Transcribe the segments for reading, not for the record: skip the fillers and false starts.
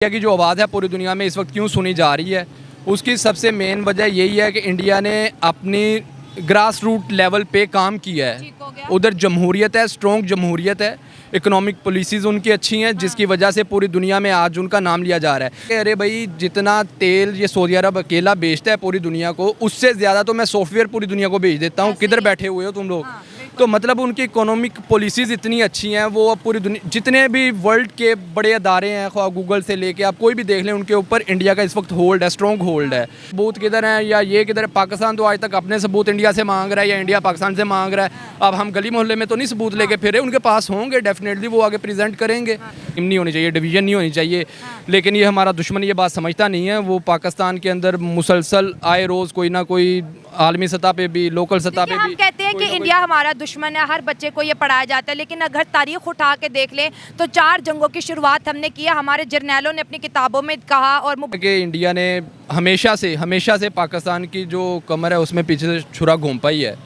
India की जो आवाज़ है पूरी दुनिया में इस वक्त क्यों सुनी जा रही है, उसकी सबसे मेन वजह यही है कि इंडिया ने अपनी ग्रास रूट लेवल पे काम किया है। उधर जमहूरियत है, स्ट्रॉन्ग जमहूरियत है, इकोनॉमिक पॉलिसीज़ उनकी अच्छी हैं, जिसकी वजह से पूरी दुनिया में आज उनका नाम लिया जा रहा है कि अरे भाई जितना तेल ये सऊदी अरब अकेला बेचता है पूरी दुनिया को, उससे ज़्यादा तो मैं सॉफ्टवेयर पूरी दुनिया को बेच देता हूँ। किधर बैठे हुए हो तुम लोग? तो मतलब उनकी इकोनॉमिक पॉलिसीज़ इतनी अच्छी हैं, वो अब पूरी दुनिया जितने भी वर्ल्ड के बड़े अदारे हैं, ख्वाह गूगल से लेके आप कोई भी देख लें, उनके ऊपर इंडिया का इस वक्त होल्ड है, स्ट्रॉन्ग होल्ड है। सबूत किधर है या ये किधर है? पाकिस्तान तो आज तक अपने सबूत इंडिया से मांग रहा है या इंडिया पाकिस्तान से मांग रहा है। अब हम गली मोहल्ले में तो नहीं सबूत लेके फिरे, उनके पास होंगे, डेफिनेटली वो आगे प्रेजेंट करेंगे। नहीं होनी चाहिए, डिवीजन नहीं होनी चाहिए, लेकिन ये हमारा दुश्मन ये बात समझता नहीं है। वो पाकिस्तान के अंदर मुसलसल आए रोज़ कोई ना कोई आलमी सतह पे भी, लोकल सतह पे भी हम कहते हैं कि इंडिया हमारा दुश्मन है, हर बच्चे को ये पढ़ाया जाता है, लेकिन अगर तारीख उठा के देख लें तो 4 जंगों की शुरुआत हमने किया, हमारे जर्नैलों ने अपनी किताबों में कहा। और कि इंडिया ने हमेशा से पाकिस्तान की जो कमर है उसमें पीछे से छुरा घूम पाई है।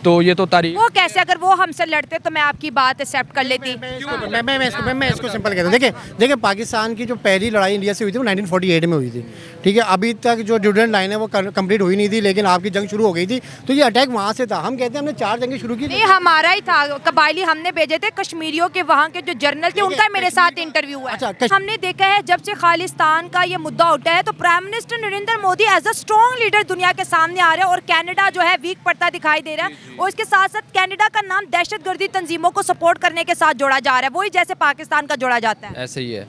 तो ये तो तारीख वो कैसे, अगर वो हमसे लड़ते तो मैं आपकी बात एक्सेप्ट कर लेती। मैं इसको सिंपल कहता हूँ। देखिए पाकिस्तान की जो पहली लड़ाई इंडिया से हुई थी वो 1948 में हुई थी, ठीक है। अभी तक जो ड्यूरेंट लाइन है वो कंप्लीट हुई नहीं थी, लेकिन आपकी जंग शुरू हो गई थी, तो ये अटैक वहाँ से था। हम कहते हैं हमने 4 जंगें शुरू की, नहीं हमारा ही था, कबायली हमने भेजे थे, कश्मीरियों के वहाँ के जो जनरल थे उनका मेरे साथ इंटरव्यू हुआ है। हमने देखा है जब से खालिस्तान का ये मुद्दा उठा है तो prime minister Narendra Modi as a strong leader दुनिया के सामने आ रहे हैं, और कनाडा जो है वीक पड़ता दिखाई दे रहा है। और इसके साथ साथ कनाडा का नाम दहशतगर्दी तंजीमों को सपोर्ट करने के साथ जोड़ा जा रहा है, वही जैसे पाकिस्तान का जोड़ा जाता है। ऐसे ही है।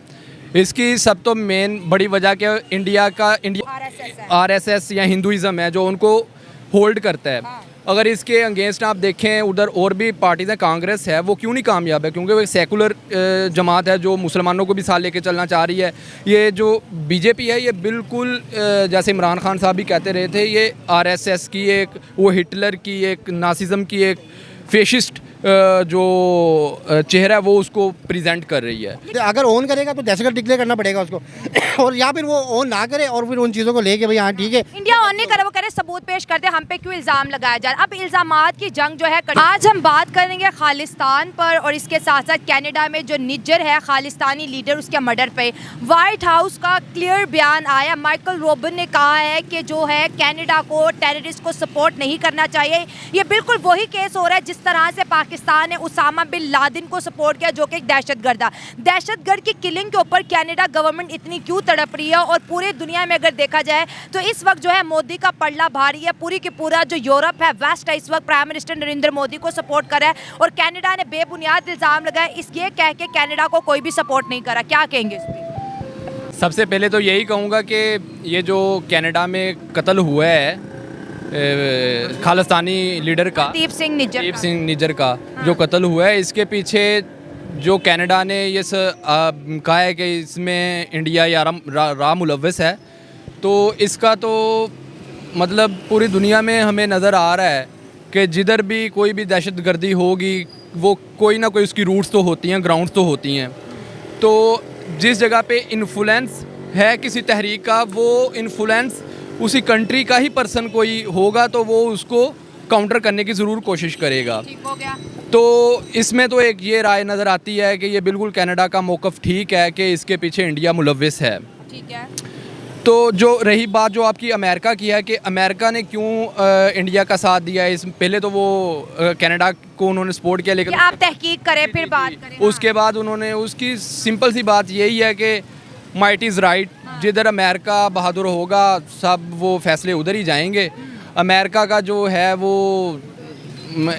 इसकी सब तो मेन बड़ी वजह क्या इंडिया आरएसएस या हिंदुइज्म है जो उनको होल्ड करता है। अगर इसके अगेंस्ट आप देखें उधर और भी पार्टीज हैं, कांग्रेस है, वो क्यों नहीं कामयाब है? क्योंकि वो एक सेकुलर जमात है जो मुसलमानों को भी साथ लेके चलना चाह रही है। ये जो बीजेपी है ये बिल्कुल जैसे इमरान खान साहब भी कहते रहे थे, ये आरएसएस की एक, वो हिटलर की एक, नासिज्म की एक फेशिस्ट जो चेहरा है वो उसको प्रेजेंट कर रही है। अगर ओन करेगा तो दहशतगर्द डिक्लेयर करना पड़ेगा उसको और या फिर वो ओन ना करे और फिर उन चीज़ों को लेके भाई हाँ ठीक है इंडिया ऑन नहीं करे, वो करे सबूत पेश करते, हम पे क्यों इल्ज़ाम लगाया जा रहा है। अब इल्ज़ामात की जंग जो है, आज हम बात करेंगे खालिस्तान पर और इसके साथ साथ कनाडा में जो निज्जर है खालिस्तानी लीडर, उसके मर्डर पे व्हाइट हाउस का क्लियर बयान आया। माइकल रोबिन ने कहा है कि जो है कनाडा को टेररिस्ट को सपोर्ट नहीं करना चाहिए। ये बिल्कुल वही केस हो रहा है जिस तरह से पाकिस्तान ने उसामा बिन लादेन को सपोर्ट किया, जो कि एक दहशतगर्द की किलिंग के ऊपर कनाडा गवर्नमेंट इतनी क्यों तड़प रही है। और पूरे दुनिया में अगर देखा जाए तो इस वक्त जो है मोदी का पलड़ा भारी है, पूरी की पूरा जो यूरोप है, वेस्ट है, इस वक्त प्राइम मिनिस्टर नरेंद्र मोदी को सपोर्ट कर रहा है। और कनाडा ने बेबुनियाद इल्जाम लगाया, इस ये कह के कनाडा को कोई भी सपोर्ट नहीं करा। क्या कहेंगे इस पर? सबसे पहले तो यही कहूँगा कि ये जो कनाडा में कत्ल हुआ है खालिस्तानी लीडर का, दीप सिंह निज्जर का जो कत्ल हुआ है, इसके पीछे जो कनाडा ने ये कहा है कि इसमें इंडिया या रा मुलव्वस है, तो इसका तो मतलब पूरी दुनिया में हमें नज़र आ रहा है कि जिधर भी कोई भी दहशतगर्दी होगी वो कोई ना कोई उसकी रूट्स तो होती हैं, ग्राउंड्स तो होती हैं। तो जिस जगह पे इन्फ्लुएंस है किसी तहरीक का, वो इन्फ्लुएंस उसी कंट्री का ही पर्सन कोई होगा तो वो उसको काउंटर करने की ज़रूर कोशिश करेगा। ठीक हो गया। तो इसमें तो एक ये राय नज़र आती है कि ये बिल्कुल कनाडा का मौक़िफ़ ठीक है कि इसके पीछे इंडिया मुलव्विस है। ठीक है। तो जो रही बात जो आपकी अमेरिका की है कि अमेरिका ने क्यों इंडिया का साथ दिया है, इस पहले तो वो कनाडा को उन्होंने सपोर्ट किया, लेकिन आप तहकीक करें फिर बात करें। उसके बाद उन्होंने उसकी सिंपल सी बात यही है कि माइट इज़ राइट। जिधर अमेरिका बहादुर होगा सब वो फैसले उधर ही जाएंगे। अमेरिका का जो है वो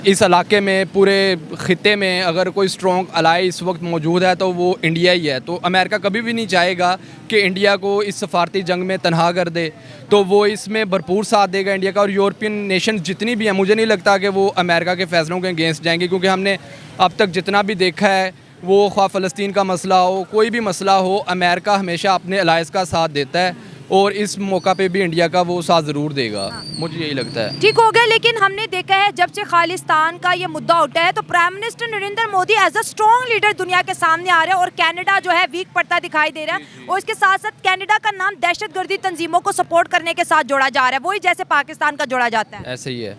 इस इलाके में, पूरे ख़ित्ते में अगर कोई स्ट्रॉन्ग अलाई इस वक्त मौजूद है तो वो इंडिया ही है। तो अमेरिका कभी भी नहीं चाहेगा कि इंडिया को इस सफारती जंग में तनहा कर दे, तो वो इसमें भरपूर साथ देगा इंडिया का। और यूरोपियन नेशन जितनी भी हैं, मुझे नहीं लगता कि वो अमेरिका के फ़ैसलों के अगेंस्ट जाएंगे, क्योंकि हमने अब तक जितना भी देखा है, वो ख्वाह फ़लस्तीन का मसला हो, कोई भी मसला हो, अमेरिका हमेशा अपने अलायंस का साथ देता है और इस मौका पे भी इंडिया का वो साथ ज़रूर देगा। मुझे यही लगता है। ठीक हो गया। लेकिन हमने देखा है जब से खालिस्तान का ये मुद्दा उठा है तो prime minister Narendra Modi as a strong leader दुनिया के सामने आ रहे हैं, और कनाडा जो है वीक पड़ता दिखाई दे रहा है। और इसके साथ साथ कनाडा का नाम दहशतगर्दी तंजीमों को सपोर्ट करने के साथ जोड़ा जा रहा है, वही जैसे पाकिस्तान का जोड़ा जाता है। ऐसे ही है।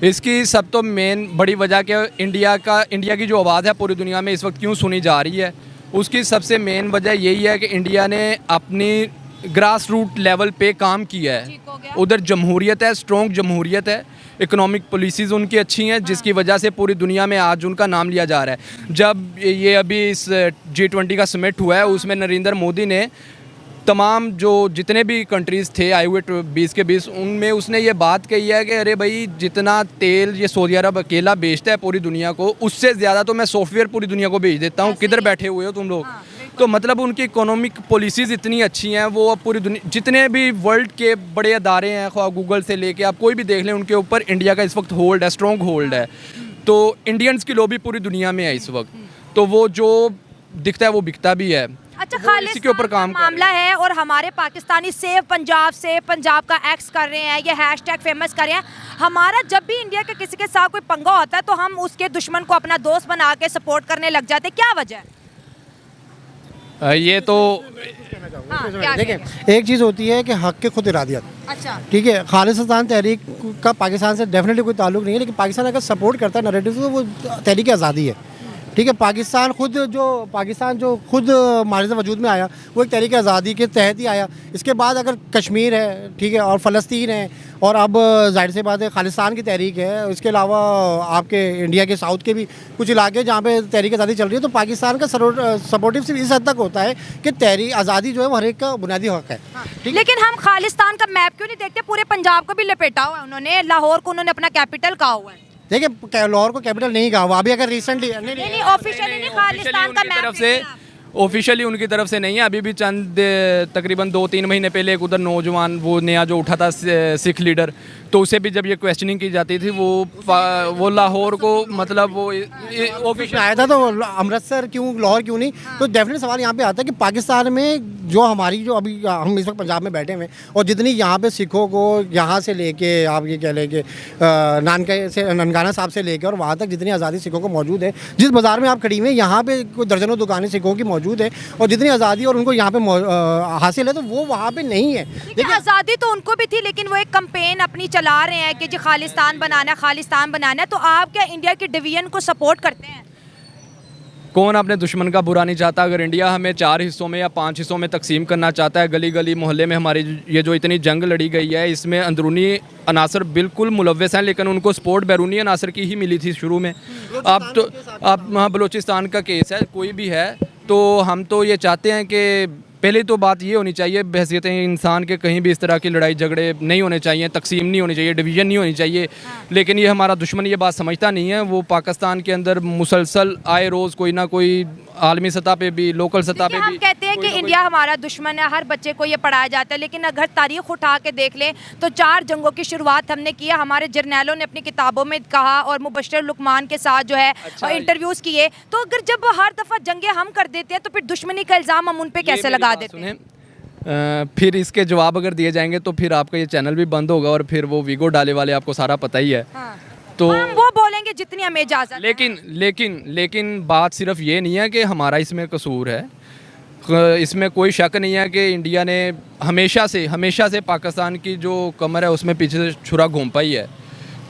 इसकी सब तो मेन बड़ी वजह क्या इंडिया की जो आवाज़ है पूरी दुनिया में इस वक्त क्यों सुनी जा रही है, उसकी सबसे मेन वजह यही है कि इंडिया ने अपनी ग्रास रूट लेवल पे काम किया ठीक हो है। गया। उधर जमहूरियत है, स्ट्रॉन्ग जमहूरियत है, इकोनॉमिक पॉलिसीज़ उनकी अच्छी हैं, जिसकी वजह से पूरी दुनिया में आज उनका नाम लिया जा रहा है। जब ये अभी इस G20 का समिट हुआ है, उसमें नरेंद्र मोदी ने तमाम जो जितने भी कंट्रीज़ थे आए हुए 20 के 20, उनमें उसने ये बात कही है कि अरे भाई, जितना तेल ये सऊदी अरब अकेला बेचता है पूरी दुनिया को, उससे ज़्यादा तो मैं सॉफ्टवेयर पूरी दुनिया को बेच देता हूँ। किधर बैठे हुए हो तुम लोग? तो मतलब उनकी इकोनॉमिक पॉलिसीज़ इतनी अच्छी हैं, वो अब पूरी दुनिया जितने भी वर्ल्ड के बड़े अदारे हैं, ख्वाह गूगल से लेके आप कोई भी देख लें, उनके ऊपर इंडिया का इस वक्त होल्ड है, स्ट्रॉन्ग होल्ड है। तो इंडियंस की लॉबी पूरी दुनिया में है इस वक्त, तो वो जो दिखता है वो बिकता भी है। अच्छा, वो इसी के ऊपर काम कर रहे हैं। मामला है और हमारे पाकिस्तानी सेव पंजाब से पंजाब का एक्स कर रहे हैं, ये हैशटैग फेमस कर रहे हैं। हमारा जब भी इंडिया के किसी के साथ कोई पंगा होता है तो हम उसके दुश्मन को अपना दोस्त बना के सपोर्ट करने लग जाते हैं, क्या वजह है? ये तो हाँ, क्या देखिए, कहेंगे? एक चीज़ होती है कि हक के खुद इरादियत, अच्छा, ठीक है। खालिस्तान तहरीक का पाकिस्तान से डेफिनेटली कोई ताल्लुक नहीं है, लेकिन पाकिस्तान अगर सपोर्ट करता है नैरेटिव तो वो तहरीक आज़ादी है, ठीक है। पाकिस्तान जो खुद मारिज़ वजूद में आया वो एक तहरीक आज़ादी के तहत ही आया। इसके बाद अगर कश्मीर है, ठीक है, और फ़लस्तीन है, और अब जाहिर सी बात है खालिस्तान की तहरीक है। इसके अलावा आपके इंडिया के साउथ के भी कुछ इलाके जहाँ पे तहरीक आज़ादी चल रही है, तो पाकिस्तान का सपोर्टिव सिर्फ इस हद तक होता है कि तहरीक आज़ादी जो है वो हर एक का बुनियादी हक है, ठीक है। लेकिन हम खालिस्तान का मैप क्यों नहीं देखते? पूरे पंजाब को भी लपेटा हुआ है उन्होंने, लाहौर को उन्होंने अपना कैपिटल कहा हुआ है। देखिए, लाहौर को कैपिटल नहीं कहा हुआ, अभी अगर रिसेंटली नहीं, ऑफिशियली नहीं, खालिस्तान का मैप तरफ से ऑफिशियली उनकी तरफ से नहीं है। अभी भी चंद तकरीबन 2-3 महीने पहले एक उधर नौजवान वो नया जो उठा था सिख लीडर, तो उसे भी जब ये क्वेश्चनिंग की जाती थी वो लाहौर को मतलब वो ऑफिस में आया था, तो अमृतसर क्यों, लाहौर क्यों नहीं? तो डेफिनेट सवाल यहाँ पे आता है कि पाकिस्तान में जो हमारी जो अभी हम इस वक्त पंजाब में बैठे हुए हैं, और जितनी यहाँ पे सिखों को यहाँ से लेके आप ये कह लें कि ननकाना साहब से लेके और वहाँ तक जितनी आज़ादी सिखों को मौजूद है, जिस बाज़ार में आप खड़ी हुई हैं यहाँ पे कोई दर्जनों दुकानें सिखों की मौजूद है, और जितनी आज़ादी और उनको यहाँ पे हासिल है, तो वो वहाँ पे नहीं है। देखिए, आज़ादी तो उनको भी थी, लेकिन वो एक कंपेन अपनी चला रहे हैं कि जी खालिस्तान बनाना है, खालिस्तान बनाना है। तो आप क्या इंडिया के डिवीजन को सपोर्ट करते हैं? कौन अपने दुश्मन का बुरा नहीं चाहता? अगर इंडिया हमें 4 हिस्सों में या 5 हिस्सों में तकसीम करना चाहता है, गली गली मोहल्ले में हमारी ये जो इतनी जंग लड़ी गई है, इसमें अंदरूनी अनासर बिल्कुल मुलव्वस हैं, लेकिन उनको सपोर्ट बैरूनी अनासर की ही मिली थी शुरू में। अब तो हाँ, बलूचिस्तान का केस है, कोई भी है, तो हम तो ये चाहते हैं कि पहले तो बात ये होनी चाहिए, बहसीत इंसान के कहीं भी इस तरह की लड़ाई झगड़े नहीं होने चाहिए, तकसीम नहीं होनी चाहिए, डिवीज़न नहीं होनी चाहिए। लेकिन ये हमारा दुश्मन ये बात समझता नहीं है। वो पाकिस्तान के अंदर मुसलसल आए रोज़ कोई ना कोई आलमी सतह पे भी, लोकल सतह पे भी हम कहते हैं कि इंडिया हमारा दुश्मन है, हर बच्चे को ये पढ़ाया जाता है, लेकिन अगर तारीख उठा के देख लें तो 4 जंगों की शुरुआत हमने किया, हमारे जर्नैलों ने अपनी किताबों में कहा, और मुबश्शिर लुकमान के साथ जो है इंटरव्यूज़ किए। तो अगर जब हर दफ़ा जंगें हम कर देते हैं तो फिर दुश्मनी का इल्ज़ाम हम उन पर कैसे लगा देते हैं? फिर इसके जवाब अगर दिए जाएंगे तो फिर आपका ये चैनल भी बंद होगा, और फिर वो वीगो डाले वाले आपको सारा पता ही है। तो हम वो बोलेंगे जितनी हमें इजाज़त है। लेकिन बात सिर्फ ये नहीं है कि हमारा इसमें कसूर है। इसमें कोई शक नहीं है कि इंडिया ने हमेशा से पाकिस्तान की जो कमर है उसमें पीछे से छुरा घूम पाई है।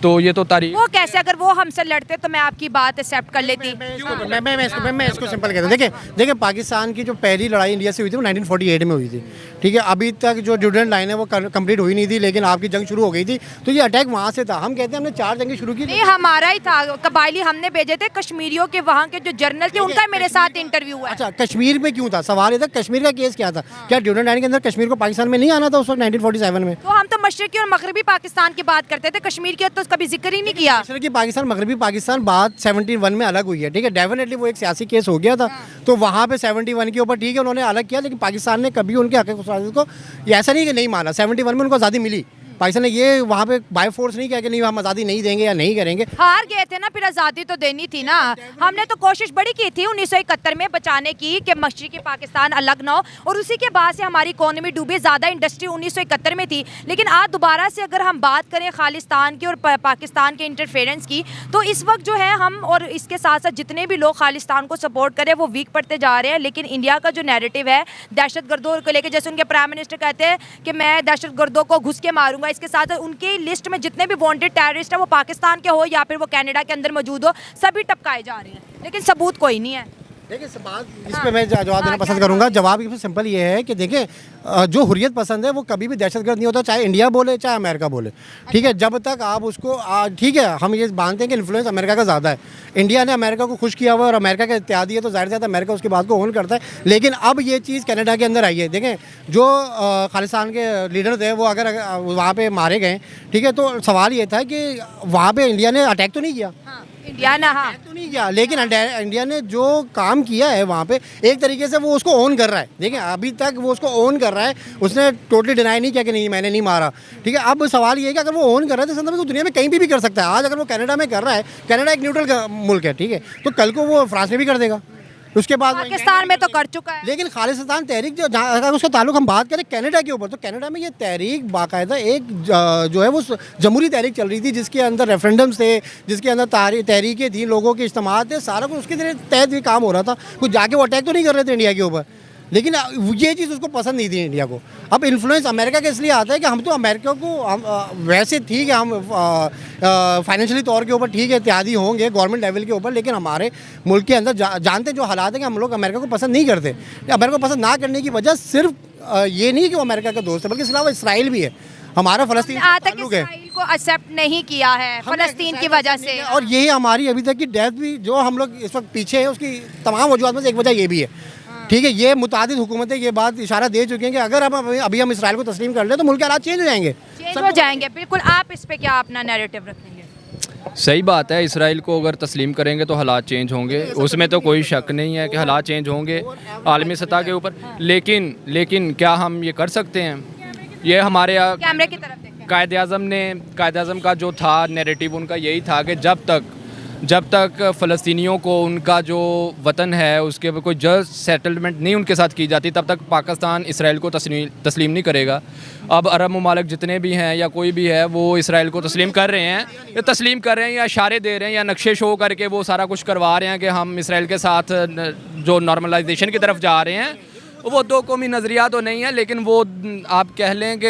तो ये तो तारीख वो कैसे, अगर वो हमसे लड़ते तो मैं आपकी बात एक्सेप्ट कर लेती। मैं इसको सिंपल कहता हूँ। देखिए, पाकिस्तान की जो पहली लड़ाई इंडिया से हुई थी वो 1948 में हुई थी, ठीक है। अभी तक जो ड्यूडेंट लाइन है वो कंप्लीट हुई नहीं थी, लेकिन आपकी जंग शुरू हो गई थी, तो ये अटैक वहाँ से था। हम कहते हैं हमने 4 जंगें शुरू की, नहीं हमारा ही था, कबायली हमने भेजे थे, कश्मीरियों के वहाँ के जो जर्नल थे उनका मेरे साथ इंटरव्यू हुआ। अच्छा, कश्मीर में क्यों था? सवाल ये था कश्मीर का केस क्या था? क्या ड्यूडेंट लाइन के अंदर कश्मीर को पाकिस्तान में नहीं आना था उस वक्त 1947 में? तो हम तो मशरकी और मगरबी पाकिस्तान की बात करते थे, कश्मीर की तो कभी जिक्र ही नहीं किया। मशरकी पाकिस्तान मगरबी पाकिस्तान बात 71 में अलग हुई है, ठीक है। डेफिनेटली वो एक सियासी केस हो गया था, तो वहाँ पे 71 के ऊपर ठीक है उन्होंने अलग किया, लेकिन पाकिस्तान ने कभी उनके हक़ को ऐसा नहीं कि नहीं माना। 71 में उनको आज़ादी मिली, पाकिस्तान ने ये वहाँ पे बाय फोर्स नहीं किया कि नहीं हम आज़ादी नहीं देंगे या नहीं करेंगे। हार गए थे ना, फिर आज़ादी तो देनी थी ना। हमने तो कोशिश बड़ी की थी 1971 में बचाने की कि मशरकी पाकिस्तान अलग ना हो, और उसी के बाद से हमारी इकोनॉमी डूबी। ज़्यादा इंडस्ट्री 1971 में थी, लेकिन आज दोबारा से अगर हम बात करें खालिस्तान की और पाकिस्तान के इंटरफेरेंस की, तो इस वक्त जो है हम और इसके साथ साथ जितने भी लोग खालिस्तान को सपोर्ट करें वो वीक पड़ते जा रहे हैं। लेकिन इंडिया का जो नैरेटिव है दहशत गर्दों को लेकर, जैसे उनके प्राइम मिनिस्टर कहते हैं कि मैं दहशत गर्दों को घुस के मारूंगा, इसके साथ उनकी लिस्ट में जितने भी वांटेड टेररिस्ट है वो पाकिस्तान के हो या फिर वो कनाडा के अंदर मौजूद हो, सभी टपकाए जा रहे हैं, लेकिन सबूत कोई नहीं है। देखिए इस पे मैं जवाब देना पसंद करूंगा। जवाब इसमें सिंपल ये है कि देखिए जो हुर्रियत पसंद है वो कभी भी दहशतगर्द नहीं होता, चाहे इंडिया बोले चाहे अमेरिका बोले, ठीक है। जब तक आप उसको ठीक है, हम ये मानते हैं कि इन्फ्लुएंस अमेरिका का ज़्यादा है, इंडिया ने अमेरिका को खुश किया हुआ और अमेरिका का इत्यादि है, तो जाहिर ज़्यादा अमेरिका उसकी बात को ओन करता है। लेकिन अब ये चीज़ कनाडा के अंदर आई है। देखें जो खालिस्तान के लीडर थे वो अगर वहाँ पर मारे गए, ठीक है, तो सवाल ये था कि वहाँ पर इंडिया ने अटैक तो नहीं किया, इंडिया ना, हाँ तो नहीं किया, लेकिन इंडिया ने जो काम किया है वहाँ पे एक तरीके से वो उसको ओन कर रहा है। देखिए अभी तक वो उसको ओन कर रहा है, उसने टोटली डिनाई नहीं किया कि नहीं मैंने नहीं मारा, ठीक है। अब सवाल ये है कि अगर वो ओन कर रहा है तो संदर्भ में दुनिया में कहीं भी कर सकता है। आज अगर वो कनाडा में कर रहा है, कनाडा एक न्यूट्रल मुल्क है, ठीक है, तो कल को वो फ्रांस में भी कर देगा, उसके बाद पाकिस्तान में तो कर चुका है। लेकिन खालिस्तान तहरीक जो अगर उसका ताल्लुक हम बात करें कनाडा के ऊपर, तो कनाडा में ये तहरीक बाकायदा एक जो है वो जमहूरी तहरीक चल रही थी, जिसके अंदर रेफरेंडम्स थे, जिसके अंदर तहरीकें थी, लोगों के इज्तिमा थे, सारा कुछ उसके तहत भी काम हो रहा था। कुछ जाके वो अटैक तो नहीं कर रहे थे इंडिया के ऊपर, लेकिन ये चीज़ उसको पसंद नहीं थी इंडिया को। अब इन्फ्लुएंस अमेरिका का इसलिए आता है कि हम तो अमेरिका को वैसे ठीक है, हम फाइनेंशियली तौर के ऊपर ठीक है इत्यादि होंगे गवर्नमेंट लेवल के ऊपर, लेकिन हमारे मुल्क के अंदर जानते जो हालात है कि हम लोग अमेरिका को पसंद नहीं करते। अमेरिका को पसंद ना करने की वजह सिर्फ ये नहीं कि वो अमेरिका का दोस्त है, बल्कि इसके अलावा इसराइल भी है, हमारा फ़लस्तीन आज तक इसराइल को एक्सेप्ट नहीं किया है फ़लस्तीन की वजह से, और यही हमारी अभी तक की डेथ भी जो हम लोग इस वक्त पीछे हैं उसकी तमाम वजूहत में से एक वजह ये भी है, ठीक है। ये मुतादिद हुकूमतें ये बात इशारा दे चुकी हैं कि अगर अभी हम इसराइल को तस्लीम कर लें तो मुल्क के हालात चेंज हो जाएंगे, चेंज हो जाएंगे। बिल्कुल, आप इस पे क्या अपना नैरेटिव रखेंगे? सही बात है, इसराइल को अगर तस्लीम करेंगे तो हालात चेंज होंगे, उसमें तो कोई शक नहीं है कि हालात चेंज होंगे आलमी सतह के ऊपर। लेकिन क्या हम ये कर सकते हैं? ये हमारे कैमरे की तरफ देखें। कायद आज़म का जो था नैरेटिव उनका यही था कि जब तक फ़लस्तीनियों को उनका जो वतन है उसके ऊपर कोई जस्ट सेटलमेंट नहीं उनके साथ की जाती, तब तक पाकिस्तान इसराइल को तस्लीम नहीं करेगा। अब अरब ममालिक जितने भी हैं या कोई भी है वो इसराइल को तस्लीम कर रहे हैं या इशारे दे रहे हैं या नक्शे शो करके वो सारा कुछ करवा रहे हैं कि हम इसराइल के साथ जो नॉर्मलाइजेशन की तरफ जा रहे हैं। वो दो कौमी नज़रिया तो नहीं है, लेकिन वो आप कह लें कि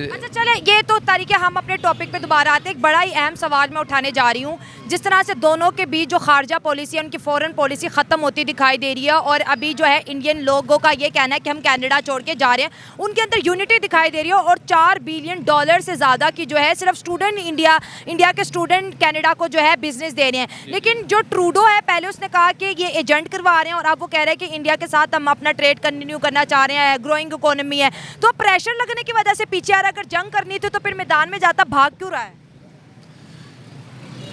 अच्छा चले, ये तो तरीके हम अपने टॉपिक पे दोबारा आते हैं। एक बड़ा ही अहम सवाल मैं उठाने जा रही हूँ। जिस तरह से दोनों के बीच जो खारजा पॉलिसी है उनकी फॉरेन पॉलिसी ख़त्म होती दिखाई दे रही है, और अभी जो है इंडियन लोगों का ये कहना है कि हम कनाडा छोड़ के जा रहे हैं, उनके अंदर यूनिटी दिखाई दे रही है। और $4 बिलियन से ज़्यादा की जो है सिर्फ स्टूडेंट इंडिया के स्टूडेंट कनाडा को जो है बिजनेस दे रहे हैं। लेकिन जो ट्रूडो है पहले उसने कहा कि ये एजेंट करवा रहे हैं, और अब वो कह रहे हैं कि इंडिया के साथ हम अपना ट्रेड कंटिन्यू करना चाह रहे हैं, ग्रोइंग इकोनॉमी है। तो प्रेशर लगने की वजह से पीछे आ रहा है। अगर जंग करनी थी तो फिर मैदान में जाता, भाग क्यों रहा है?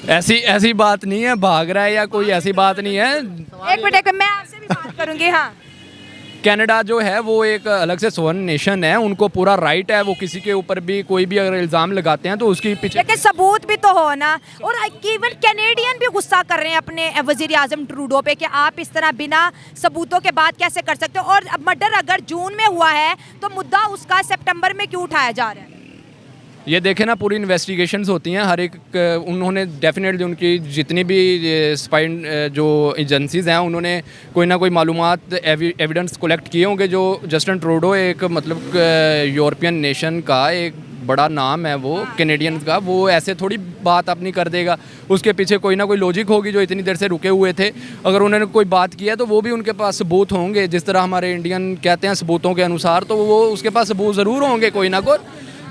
ऐसी बात नहीं है, भाग रहा है या कोई ऐसी बात नहीं है। एक मिनट मैं आपसे भी बात करूंगी। हाँ, कनाडा जो है वो एक अलग से सोवन नेशन है, उनको पूरा राइट है, वो किसी के ऊपर भी कोई भी अगर इल्ज़ाम लगाते हैं तो उसकी पीछे लेकिन सबूत भी तो हो ना। और इवन कैनेडियन भी गुस्सा कर रहे हैं अपने वजीर आजम ट्रूडो पे कि आप इस तरह बिना सबूतों के बात कैसे कर सकते हो। और मर्डर अगर जून में हुआ है तो मुद्दा उसका सितंबर में क्यों उठाया जा रहा है? ये देखें ना, पूरी इन्वेस्टिगेशंस होती हैं हर एक, उन्होंने डेफिनेटली उनकी जितनी भी स्पाई जो एजेंसीज़ हैं उन्होंने कोई ना कोई मालूमात एविडेंस कलेक्ट किए होंगे। जो जस्टिन ट्रूडो एक मतलब यूरोपियन नेशन का एक बड़ा नाम है, वो कैनेडियन का, वो ऐसे थोड़ी बात अपनी कर देगा। उसके पीछे कोई ना कोई लॉजिक होगी जो इतनी देर से रुके हुए थे। अगर उन्होंने कोई बात किया तो वो भी उनके पास सबूत होंगे, जिस तरह हमारे इंडियन कहते हैं सबूतों के अनुसार, तो वो उसके पास सबूत ज़रूर होंगे, कोई ना कोई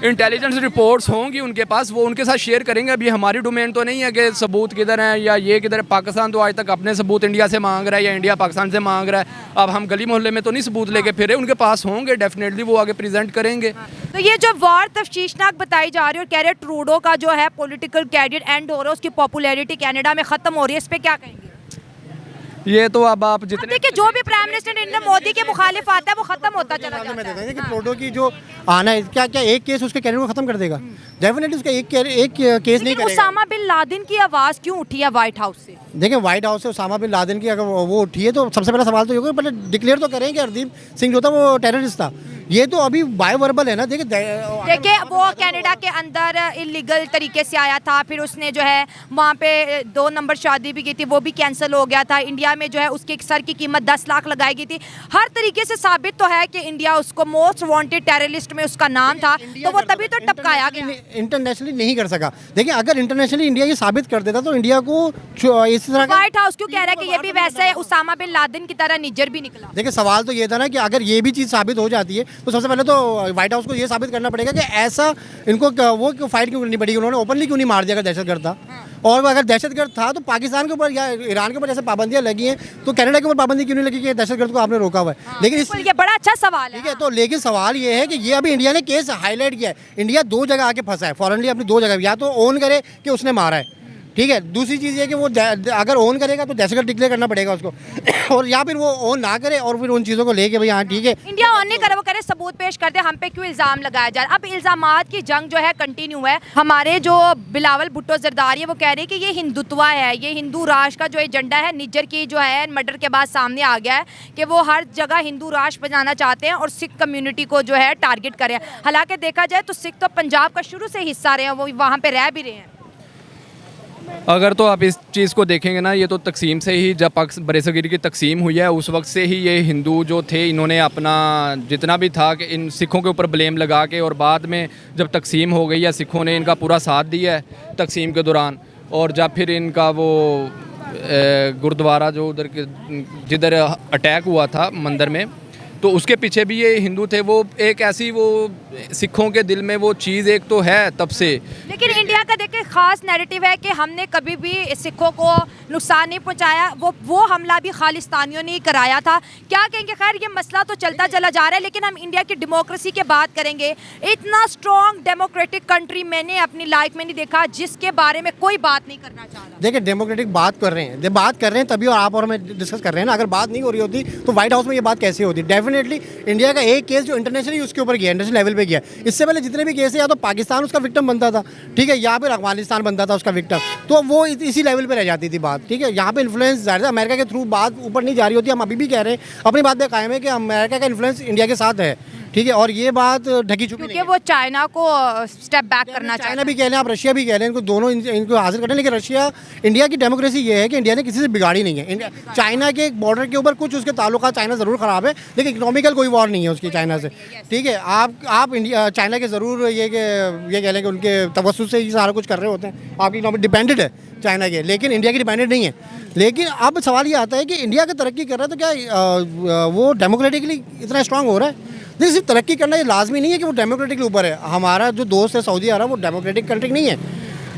इंटेलिजेंस रिपोर्ट्स होंगी उनके पास, वो उनके साथ शेयर करेंगे। अभी हमारी डोमेन तो नहीं है कि सबूत किधर हैं या ये किधर है। पाकिस्तान तो आज तक अपने सबूत इंडिया से मांग रहा है या इंडिया पाकिस्तान से मांग रहा है। अब हम गली मोहल्ले में तो नहीं सबूत लेके फिरे, उनके पास होंगे, डेफिनेटली वो आगे प्रेजेंट करेंगे। तो ये जो वॉर तफ्तीशनाक बताई जा रही है और कह रहे ट्रूडो का जो है पॉलिटिकल कैरियर एंड हो रहा है, उसकी पॉपुलैरिटी कनाडा में ख़त्म हो रही है, इस पर क्या कहेंगे? ये तो अब आप जितने देखिए जो भी प्राइम मिनिस्टर नरेंद्र मोदी के मुखालिफ आता है वो खत्म होता चला जाता है। कि ट्रूडो की जो आना है, क्या एक केस उसके कैरियर को खत्म कर देगा? डेफिनेटली उसका एक केस नहीं करेगा। उसामा बिन लादेन की आवाज़ क्यों उठी है व्हाइट हाउस से? देखिए व्हाइट हाउस से उसामा बिन लादेन की अगर वो उठी है तो सबसे पहला सवाल तो ये होगा, पहले डिक्लेयर तो करें कि हरदीप सिंह जो था वो टेररिस्ट था, ये तो अभी बाय वर्बल है ना। देखिए वो कनाडा के अंदर इलीगल तरीके से आया था, फिर उसने जो है वहाँ पे 2 नंबर शादी भी की थी, वो भी कैंसिल हो गया था। इंडिया में जो है उसके सर की कीमत 10 लाख लगाई गई थी। हर तरीके से साबित तो है कि इंडिया उसको मोस्ट वांटेड टेररिस्ट में उसका नाम था, तो वो तभी तो टपकाया गया। इंटरनेशनली नहीं कर सका। देखिए अगर इंटरनेशनली इंडिया ये साबित कर देता तो इंडिया को इस तरह का व्हाइट हाउस क्यों कह रहा है कि ये भी वैसे उसामा बिन लादेन की तरह निज्जर भी निकला। देखिए सवाल तो ये था ना कि अगर ये भी चीज़ साबित हो जाती है तो सबसे पहले तो व्हाइट हाउस को ये साबित करना पड़ेगा कि ऐसा इनको वो क्यों फाइट क्यों करनी पड़ी, उन्होंने ओपनली क्यों नहीं मार दिया अगर दहशतगर्द था। और अगर दहशतगर्द था तो पाकिस्तान के ऊपर या ईरान के ऊपर जैसे पाबंदियां लगी हैं तो कनाडा के ऊपर पाबंदी क्यों नहीं लगी कि दहशतगर्द को आपने रोका हुआ है। लेकिन इस ये बड़ा अच्छा सवाल है। ठीक है, तो लेकिन सवाल ये है कि ये अभी इंडिया ने केस हाईलाइट किया है। इंडिया 2 जगह आके फंसा है फॉरनली, अपनी 2 जगह, या तो ओन करे कि उसने मारा है, ठीक है। दूसरी चीज़ ये कि वो अगर ओन करेगा तो दहशतगर्द डिक्लेयर करना पड़ेगा उसको और या फिर वो ओन ना करे और फिर उन चीज़ों को लेके भाई हाँ ठीक है इंडिया ऑन नहीं करे, वो करे सबूत पेश करते, हम पे क्यों इल्ज़ाम लगाया जा रहा है। अब इल्ज़ामात की जंग जो है कंटिन्यू है। हमारे जो बिलावल भुट्टो जरदारी है वो कह रहे हैं कि ये हिंदुत्व है, ये हिंदू राष्ट्र का जो एजेंडा है निज्जर की जो है मर्डर के बाद सामने आ गया है कि वो हर जगह हिंदू राष्ट्र बनाना चाहते हैं और सिख कम्युनिटी को जो है टारगेट कर रहे हैं। हालांकि देखा जाए तो सिख तो पंजाब का शुरू से हिस्सा रहे हैं, वो वहाँ पे रह भी रहे हैं। अगर तो आप इस चीज़ को देखेंगे ना, ये तो तकसीम से ही, जब बरसगीर की तकसीम हुई है उस वक्त से ही ये हिंदू जो थे इन्होंने अपना जितना भी था कि इन सिखों के ऊपर ब्लेम लगा के, और बाद में जब तकसीम हो गई है सिखों ने इनका पूरा साथ दिया है तकसीम के दौरान। और जब फिर इनका वो गुरुद्वारा जो उधर के जिधर अटैक हुआ था मंदिर में, तो उसके पीछे भी ये हिंदू थे। वो एक ऐसी वो सिखों के दिल में वो चीज़ एक तो है तब से। लेकिन इंडिया का देखिए खास नैरेटिव है कि हमने कभी भी सिखों को नुकसान नहीं पहुंचाया, वो हमला भी खालिस्तानियों ने ही कराया था। क्या कहेंगे, खैर ये मसला तो चलता चला जा रहा है, लेकिन हम इंडिया की डेमोक्रेसी की बात करेंगे। इतना स्ट्रॉन्ग डेमोक्रेटिक कंट्री मैंने अपनी लाइफ में नहीं देखा जिसके बारे में कोई बात नहीं करना चाह रहा। देखिए डेमोक्रेटिक बात कर रहे हैं, बात कर रहे हैं तभी और आप और मैं डिस्कस कर रहे हैं ना। अगर बात नहीं हो रही होती तो व्हाइट हाउस में ये बात कैसे होती। डेफिनेटली इंडिया का एक केस जो इंटरनेशनली उसके ऊपर गया, इंटरनेशनल लेवल पे गया। इससे पहले जितने भी केस है या तो पाकिस्तान उसका विक्टिम बनता था, ठीक है, या फिर अफगानिस्तान बनता था उसका विक्टिम, तो वो इसी लेवल पे रह जाती थी बात, ठीक है। यहाँ पे इन्फ्लुएंस ज़्यादा अमेरिका के थ्रू बात ऊपर नहीं जा रही होती। हम अभी भी कह रहे हैं, अपनी बात पे कायम है कि अमेरिका का इन्फ्लुएंस इंडिया के साथ है, ठीक है, और ये बात ढकी छुपी क्योंकि वो चाइना को स्टेप बैक करना चाहता है। चाइना भी कह रहे हैं, आप रशिया भी कह रहे हैं, इनको दोनों इनको हासिल करने। लेकिन रशिया, इंडिया की डेमोक्रेसी ये है कि इंडिया ने किसी से बिगाड़ी नहीं है। चाइना के बॉर्डर के ऊपर कुछ उसके ताल्लुकात चाइना ज़रूर ख़राब है, लेकिन इकोनॉमिकल कोई वॉर नहीं है उसकी चाइना से, ठीक है। आप इंडिया चाइना के ज़रूर ये कह लें कि उनके तवस्सुस से ही सारा कुछ कर रहे होते हैं। आपकी इकोनॉमी डिपेंडेड है चाइना के, लेकिन इंडिया की डिपेंडेड नहीं है। लेकिन अब सवाल ये आता है कि इंडिया की तरक्की कर रहा है तो क्या वो डेमोक्रेटिकली इतना स्ट्रांग हो रहा है। देखिए सिर्फ तरक्की करना ये लाजमी नहीं है कि वो डेमोक्रेटिक के ऊपर है। हमारा जो दोस्त है सऊदी अरब, वो डेमोक्रेटिक कंट्री नहीं है,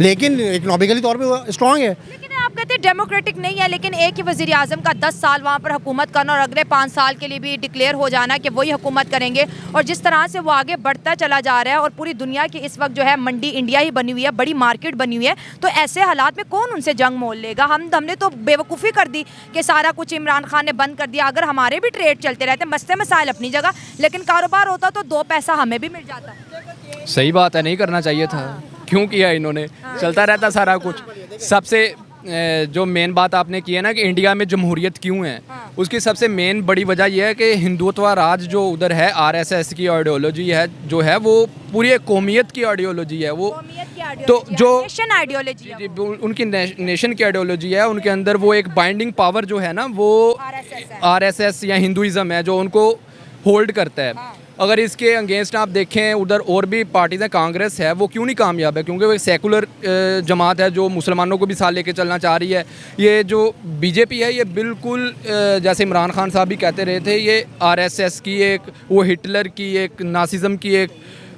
लेकिन इकोनॉमिकली तौर पे वो स्ट्रांग है। लेकिन आप कहते हैं डेमोक्रेटिक नहीं है, लेकिन एक ही वज़ीर आज़म का 10 साल वहाँ पर हुकूमत करना और अगले 5 साल के लिए भी डिक्लेयर हो जाना कि वही हुकूमत करेंगे, और जिस तरह से वो आगे बढ़ता चला जा रहा है और पूरी दुनिया की इस वक्त जो है मंडी इंडिया ही बनी हुई है, बड़ी मार्केट बनी हुई है, तो ऐसे हालात में कौन उनसे जंग मोल लेगा। हमने तो बेवकूफ़ी कर दी कि सारा कुछ इमरान खान ने बंद कर दिया। अगर हमारे भी ट्रेड चलते रहते, मसले मसाइल अपनी जगह, लेकिन कारोबार होता तो 2 पैसा हमें भी मिल जाता। सही बात है, नहीं करना चाहिए था, क्यों किया इन्होंने। चलता रहता सारा कुछ। सबसे जो मेन बात आपने की है ना कि इंडिया में जमहूरियत क्यों है, उसकी सबसे मेन बड़ी वजह यह है कि हिंदुत्व राज जो उधर है, आरएसएस की आइडियोलॉजी है जो है, वो पूरी एक कौमियत की आइडियोलॉजी है। वो तो जो नेशन आइडियोलॉजी है, उनकी नेशन की आइडियोलॉजी है, उनके अंदर वो एक बाइंडिंग पावर जो है ना, वो आरएसएस या हिंदुइज्म है जो उनको होल्ड करता है। अगर इसके अगेंस्ट आप देखें उधर और भी पार्टीज़ हैं, कांग्रेस है, वो क्यों नहीं कामयाब है, क्योंकि वो एक सेकुलर जमात है जो मुसलमानों को भी साथ लेके चलना चाह रही है। ये जो बीजेपी है, ये बिल्कुल जैसे इमरान खान साहब भी कहते रहे थे, ये आरएसएस की एक, वो हिटलर की एक, नासिज्म की एक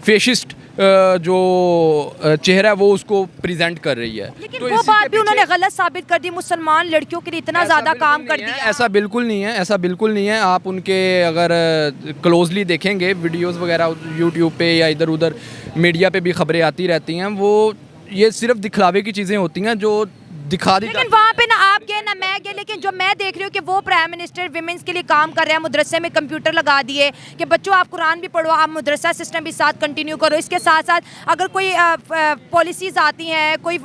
फेशिस्ट जो चेहरा है वो उसको प्रेजेंट कर रही है। लेकिन तो वो बात भी उन्होंने गलत साबित कर दी, मुसलमान लड़कियों के लिए इतना ज़्यादा काम कर दिया। ऐसा बिल्कुल नहीं है, ऐसा बिल्कुल नहीं है। आप उनके अगर क्लोजली देखेंगे वीडियोस वगैरह यूट्यूब पे या इधर उधर मीडिया पे भी खबरें आती रहती हैं, वो ये सिर्फ दिखलावे की चीज़ें होती हैं जो दिखा दी। लेकिन वहाँ पे ना आप गए ना मैं गए, लेकिन जो मैं देख रही हूँ कि वो प्राइम मिनिस्टर विमेंस के लिए काम कर रहे हैं, मदरसे में कंप्यूटर लगा दिए कि बच्चों आप कुरान भी पढ़ो, आप मदरसा सिस्टम भी साथ कंटिन्यू करो। इसके साथ साथ अगर कोई पॉलिसीज़ आती हैं, कोई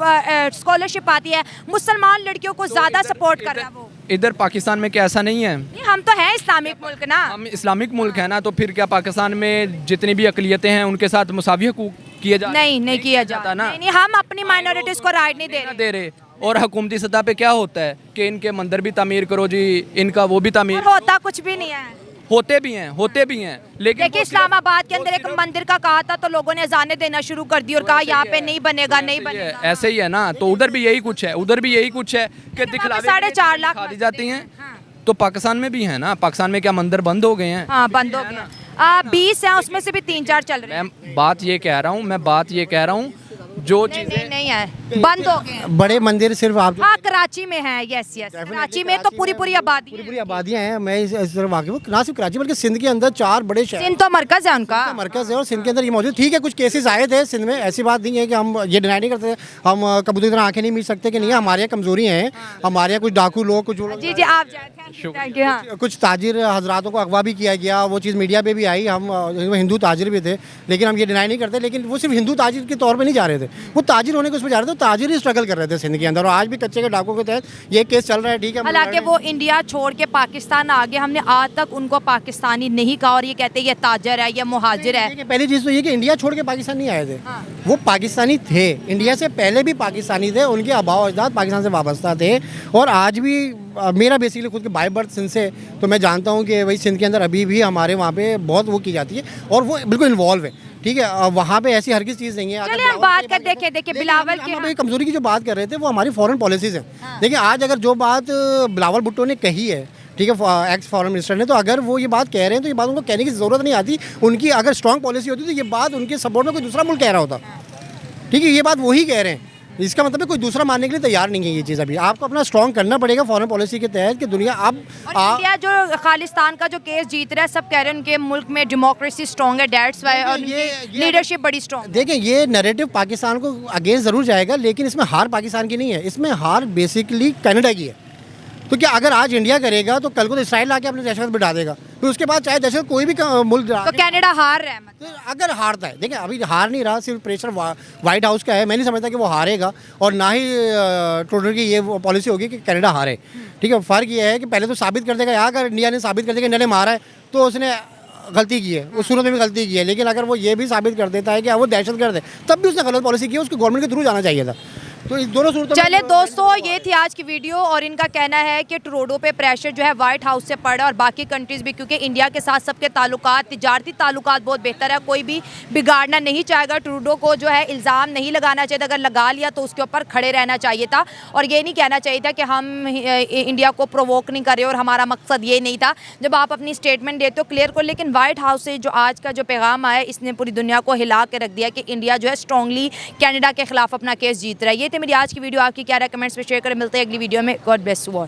स्कॉलरशिप आती है, मुसलमान लड़कियों को ज़्यादा सपोर्ट कर रहा है वो। इधर पाकिस्तान में क्या ऐसा नहीं है? नहीं, हम तो हैं इस्लामिक मुल्क ना। हम इस्लामिक मुल्क है ना, तो फिर क्या पाकिस्तान में जितनी भी अकलियतें हैं उनके साथ मुसावी हकूक किए जा नहीं किया जाता ना। नहीं, हम अपनी माइनॉरिटीज को राइट नहीं दे रहे। और हुकूमती सतह पे क्या होता है कि इनके मंदिर भी तामीर करो जी, इनका वो भी तामीर, और होता कुछ भी नहीं है। होते भी हैं लेकिन देखिए इस्लामाबाद के अंदर एक मंदिर का कहा था तो लोगों ने अजानें देना शुरू कर दी और कहा यहाँ पे नहीं बनेगा, नहीं बनेगा। ऐसे ही है ना, तो उधर भी यही कुछ है कि दिखलावे 4.5 लाख दिखा दी जाती हैं। तो पाकिस्तान में भी है ना, पाकिस्तान में क्या मंदिर बंद हो गए हैं? हाँ, बंद हो गए। 20 हैं, उसमें से भी 3-4 चल रहे हैं। मैं बात ये कह रहा हूँ जो चीजें नहीं है, बंद हो गए हैं। बड़े मंदिर सिर्फ आप हाँ, कराची में है। यस कराची में तो पूरी आबादी है। पूरी आबादियाँ हैं। मैं इस तरह वाकिफ हूँ, ना सिर्फ कराची बल्कि सिंध के अंदर 4 बड़े शहर सिंध तो मरकज है उनका, मरकज है और सिंध के अंदर ये मौजूद। ठीक है, कुछ केसेस आए थे सिंध में, ऐसी बात नहीं है कि हम ये डिनाई नहीं करते, हम कबूतर की तरह आंखें नहीं मीच सकते कि नहीं, हमारे यहाँ कमजोरी हैं, हमारे यहाँ कुछ डाकू लोग, कुछ जी आप थैंक यू। हाँ, कुछ ताजिर हजरातों को अगवा भी किया गया, वो चीज़ मीडिया पे भी आई। हम हिंदू ताजिर भी थे, लेकिन हम ये डिनाई नहीं करते। लेकिन वो सिर्फ हिंदू ताजिर के तौर पे नहीं जा रहे थे, वो ताजिर होने को उसमें जा रहे थे, ताजिर ही स्ट्रगल कर रहे थे सिंध के अंदर। और आज भी कच्चे के डाकों के तहत ये केस चल रहा है। ठीक है, हालांकि वो इंडिया छोड़ के पाकिस्तान आ गए, हमने आज तक उनको पाकिस्तानी नहीं कहा और ये कहते हैं ये ताजर है, ये मुहाजिर है। पहली चीज़ तो ये कि इंडिया छोड़ के पाकिस्तान नहीं आए थे, वो पाकिस्तानी थे, इंडिया से पहले भी पाकिस्तानी थे, उनके आबाओ अजदाद पाकिस्तान से वाबस्ता थे। और आज भी मेरा बेसिकली खुद के बाय बर्थ सिंध से, तो मैं जानता हूँ कि भाई सिंध के अंदर अभी भी हमारे वहाँ पे बहुत वो की जाती है और वो बिल्कुल इन्वॉल्व है। ठीक है, वहाँ पे ऐसी हर किसी चीज़ नहीं है। चलिए हम बात कर देखिए बिलावल के हम कमजोरी की जो बात कर रहे थे वो हमारी फॉरेन पॉलिसीज़ हैं। देखिए आज अगर जो बात बिलावल भुट्टो ने कही है, ठीक है, एक्स फॉरेन मिनिस्टर ने, तो अगर वो ये बात कह रहे हैं तो ये बात उनको कहने की ज़रूरत नहीं आती। उनकी अगर स्ट्रॉन्ग पॉलिसी होती तो ये बात उनके सपोर्ट में कोई दूसरा मुल्क कह रहा होता। ठीक है, ये बात वही कह रहे हैं, इसका मतलब है कोई दूसरा मानने के लिए तैयार नहीं है ये चीज़। अभी आपको अपना स्ट्रॉन्ग करना पड़ेगा फॉरेन पॉलिसी के तहत कि दुनिया अब इंडिया जो खालिस्तान का जो केस जीत रहा है, सब कह रहे हैं उनके मुल्क में डेमोक्रेसी स्ट्रॉन्ग है, दैट्स व्हाई, और लीडरशिप बड़ी स्ट्रॉन्ग। देखिए ये नैरेटिव पाकिस्तान को अगेंस्ट ज़रूर जाएगा, लेकिन इसमें हार पाकिस्तान की नहीं है, इसमें हार बेसिकली कनाडा की है। तो क्या अगर आज इंडिया करेगा तो कल को तो इसराइल आके अपने दहशत बिठा देगा, फिर उसके बाद चाहे दहशत कोई भी मुल्क, तो कनाडा हार रहा है मतलब। अगर हारता है, देखिए अभी हार नहीं रहा, सिर्फ प्रेशर व्हाइट हाउस का है। मैं नहीं समझता कि वो हारेगा और ना ही ट्रूडो की ये पॉलिसी होगी कि कनाडा हारे। ठीक है, फ़र्क ये है कि पहले तो साबित कर देगा, अगर इंडिया ने साबित कर देगा इंडिया ने मारा है तो उसने गलती की है, उस सूरत में भी गलती की है। लेकिन अगर वो ये भी साबित कर देता है कि वो दहशतगर्द है, तब भी उसने गलत पॉलिसी की है, उसको गवर्नमेंट के थ्रू जाना चाहिए था। तो इस दोनों सूरतों में चले दोस्तों, ये थी आज की वीडियो और इनका कहना है कि ट्रूडो पे प्रेशर जो है व्हाइट हाउस से पड़ा और बाकी कंट्रीज भी, क्योंकि इंडिया के साथ सबके ताल्लुकात, तिजारती ताल्लुकात बहुत बेहतर है, कोई भी बिगाड़ना नहीं चाहेगा। ट्रूडो को जो है इल्ज़ाम नहीं लगाना चाहिए था, अगर लगा लिया तो उसके ऊपर खड़े रहना चाहिए था और ये नहीं कहना चाहिए था कि हम इंडिया को प्रोवोक नहीं कर रहे और हमारा मकसद ये नहीं था। जब आप अपनी स्टेटमेंट देते हो क्लियर को, लेकिन व्हाइट हाउस से जो आज का जो पैगाम आया, इसने पूरी दुनिया को हिला के रख दिया कि इंडिया जो है स्ट्रांगली कनाडा के खिलाफ अपना केस जीत रहा है। ये थी मेरी आज की वीडियो, आपकी क्या राय कमेंट्स में शेयर करें। मिलते हैं अगली वीडियो में। God bless you all.